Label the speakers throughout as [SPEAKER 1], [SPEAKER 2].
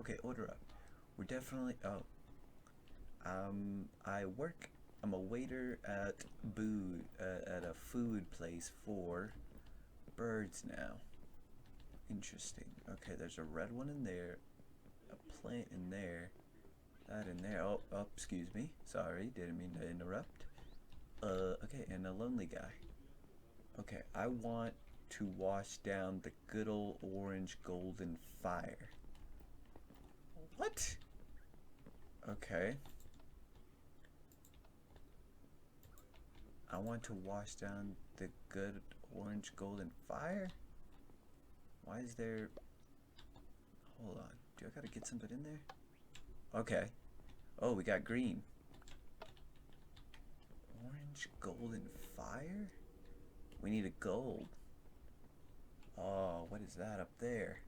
[SPEAKER 1] Okay, order up. We're definitely. Oh, I work. I'm a waiter at at a food place for birds now. Interesting. Okay, there's a red one in there, a plant in there, that in there. Oh, oh, excuse me. Sorry, didn't mean to interrupt. Okay, and a lonely guy. Okay, I want to wash down the good old orange golden fire. What? Okay. I want to wash down the good orange golden fire? Why is there... Hold on. Do I gotta get something in there? Okay. Oh, we got green. Orange golden fire? We need a gold. Oh, what is that up there?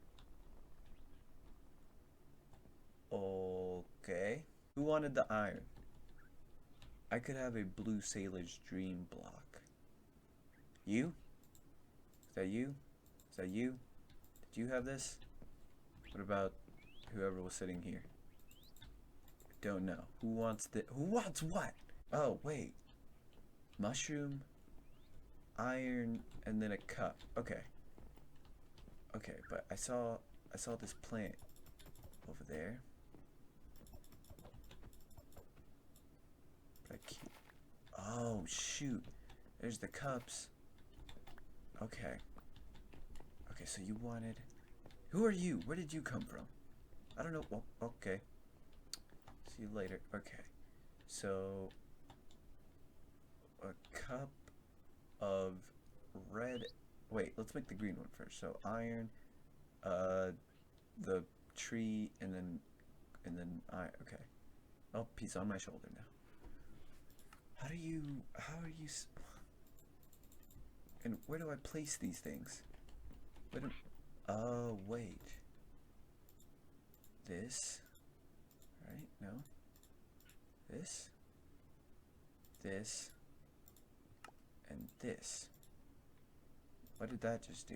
[SPEAKER 1] Okay. Who wanted the iron? I could have a blue sailor's dream block. You? Is that you? Is that you? Did you have this? What about whoever was sitting here? Don't know. Who wants the... Who wants what? Oh, wait. Mushroom, iron, and then a cup. Okay. Okay, but I saw this plant over there. But I can't... Oh, shoot. There's the cups. Okay. Okay, so you wanted... Who are you? Where did you come from? I don't know. Well, okay. See you later. Okay. So... A cup of red... Wait, let's make the green one first. So, iron, the tree, and then iron. Okay. Oh, he's on my shoulder now. How are you... And where do I place these things? Wait a... Oh, wait. This. Right? No. This. This. And this. What did that just do?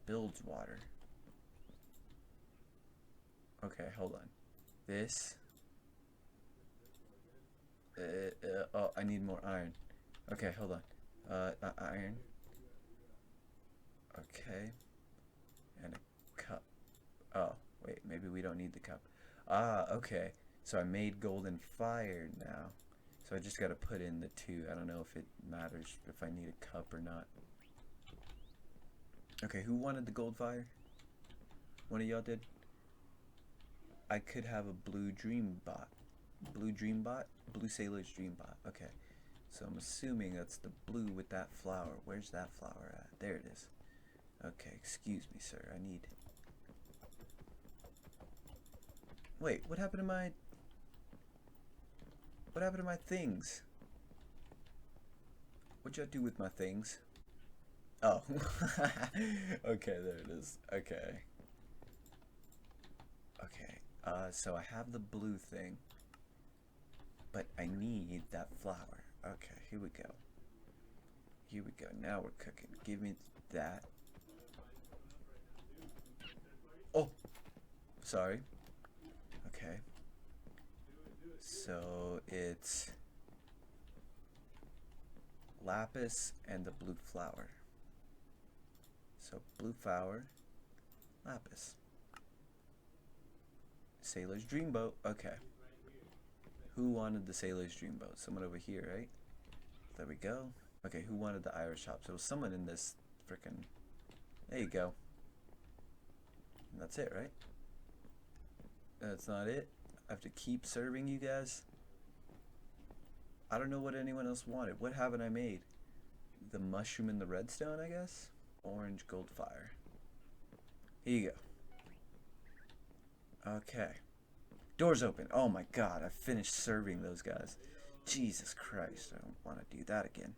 [SPEAKER 1] Builds water. Okay, hold on. This. Oh, I need more iron. Okay, hold on. Iron. Okay. And a cup. Oh, wait, maybe we don't need the cup. Ah, okay. So I made golden fire now. So I just gotta put in the two. I don't know if it matters if I need a cup or not. Okay, who wanted the gold fire? One of y'all did? I could have a blue dream bot. Blue dream bot? Blue sailor's dream bot. Okay. So I'm assuming that's the blue with that flower. Where's that flower at? There it is. Okay, excuse me, sir. I need... Wait, what happened to my... What happened to my things? What'd y'all do with my things? Oh. Okay, there it is. Okay. Okay. So I have the blue thing. But I need that flower. Okay, here we go. Here we go. Now we're cooking. Give me that. Oh! Sorry. Okay. So it's lapis and the blue flower. So blue flower, lapis. Sailor's dreamboat. Okay. Who wanted the sailor's dreamboat? Someone over here, right? There we go. Okay, who wanted the Irish hop? So someone in this frickin'... There you go. And that's it, right? That's not it. I have to keep serving you guys. I don't know what anyone else wanted. What haven't I made? The mushroom and the redstone, I guess? Orange gold fire. Here you go. Okay. Doors open. Oh my god, I finished serving those guys. Jesus Christ, I don't want to do that again.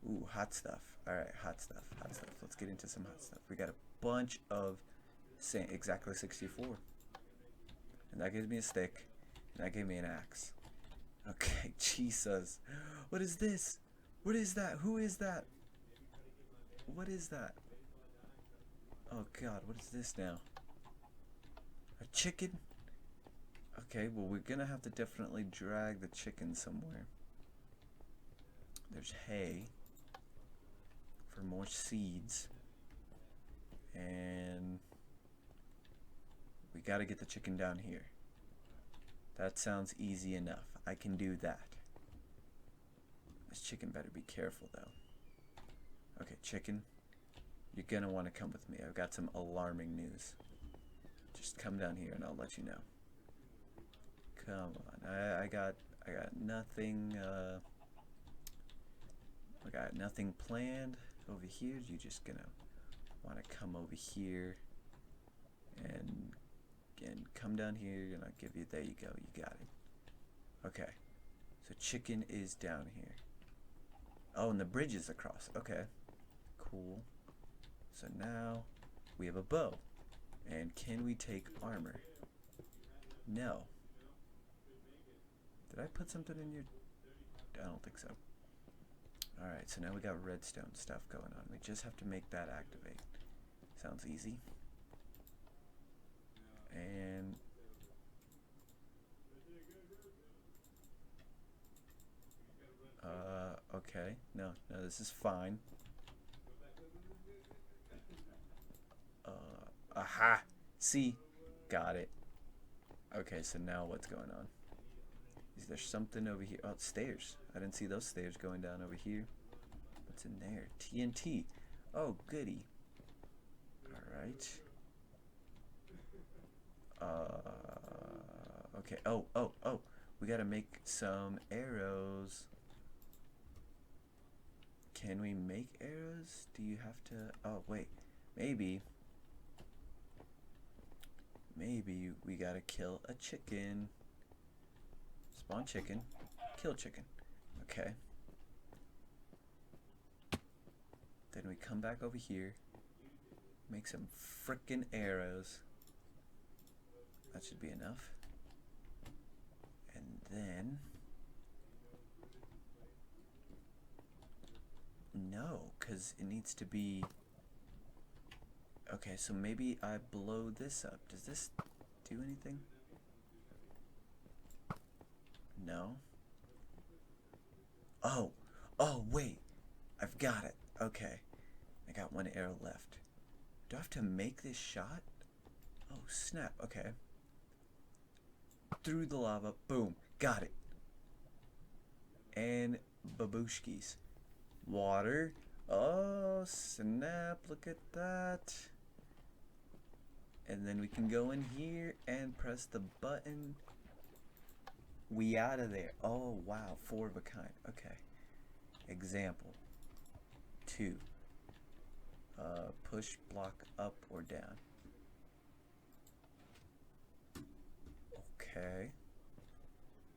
[SPEAKER 1] Ooh, hot stuff. Alright, hot stuff. Hot stuff. Let's get into some hot stuff. We got a bunch of sand. Exactly 64. And that gives me a stick. And that gave me an axe. Okay, Jesus. What is this? What is that? Who is that? What is that? Oh god, what is this now? chicken? Okay, well, we're gonna have to definitely drag the chicken somewhere. There's hay for more seeds. And we gotta get the chicken down here. That sounds easy enough. I can do that. This chicken better be careful, though. Okay, chicken, you're gonna want to come with me. I've got some alarming news. Just come down here and I'll let you know. Come on, I got nothing. I got nothing planned over here. You're just gonna want to come over here and come down here, and I'll give you. There you go. You got it. Okay, so chicken is down here. Oh, and the bridge is across. Okay, cool. So now we have a bow. And can we take armor? No. Did I put something in your... I don't think so. Alright, so now we got redstone stuff going on. We just have to make that activate. Sounds easy. And... okay. No, this is fine. Aha! See? Got it. Okay, so now what's going on? Is there something over here? Oh, stairs. I didn't see those stairs going down over here. What's in there? TNT. Oh, goody. Alright. Okay. Oh. We gotta make some arrows. Can we make arrows? Do you have to... Oh, wait. Maybe we gotta kill a chicken. Spawn chicken. Kill chicken. Okay. Then we come back over here. Make some frickin' arrows. That should be enough. And then... No, because it needs to be... Okay, so maybe I blow this up. Does this do anything? No. Oh, wait. I've got it. Okay. I got one arrow left. Do I have to make this shot? Oh, snap. Okay. Through the lava. Boom. Got it. And babooshkis. Water. Oh, snap. Look at that. And then we can go in here and press the button. We out of there. Oh, wow. 4 of a kind. Okay. Example. 2. Push block up or down. Okay.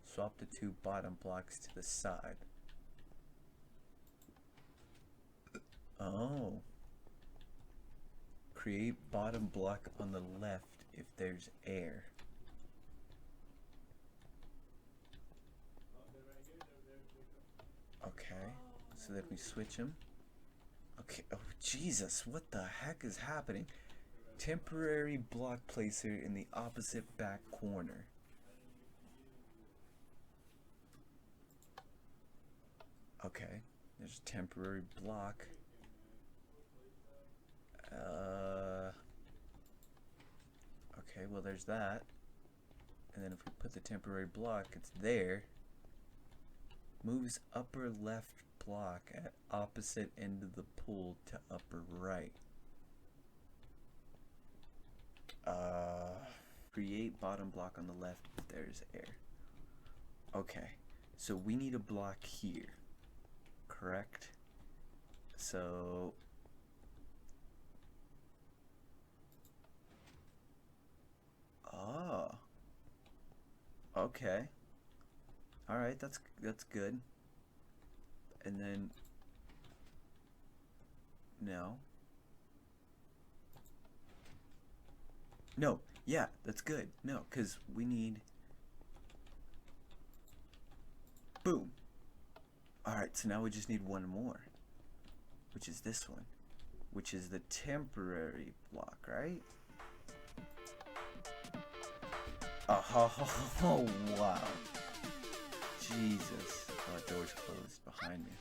[SPEAKER 1] Swap the 2 bottom blocks to the side. Oh. Create bottom block on the left if there's air. Okay, so then we switch them. Okay, oh Jesus, what the heck is happening? Temporary block placer in the opposite back corner. Okay, there's a temporary block. Okay, well there's that. And then if we put the temporary block, it's there. Moves upper left block at opposite end of the pool to upper right. Create bottom block on the left if there's air. Okay, so we need a block here, correct? So okay. Alright, that's good. And then no, yeah, that's good. No, because we need boom. Alright, so now we just need one more, which is this one, which is the temporary block, right? Oh, wow. Jesus. Oh, that door's closed behind me.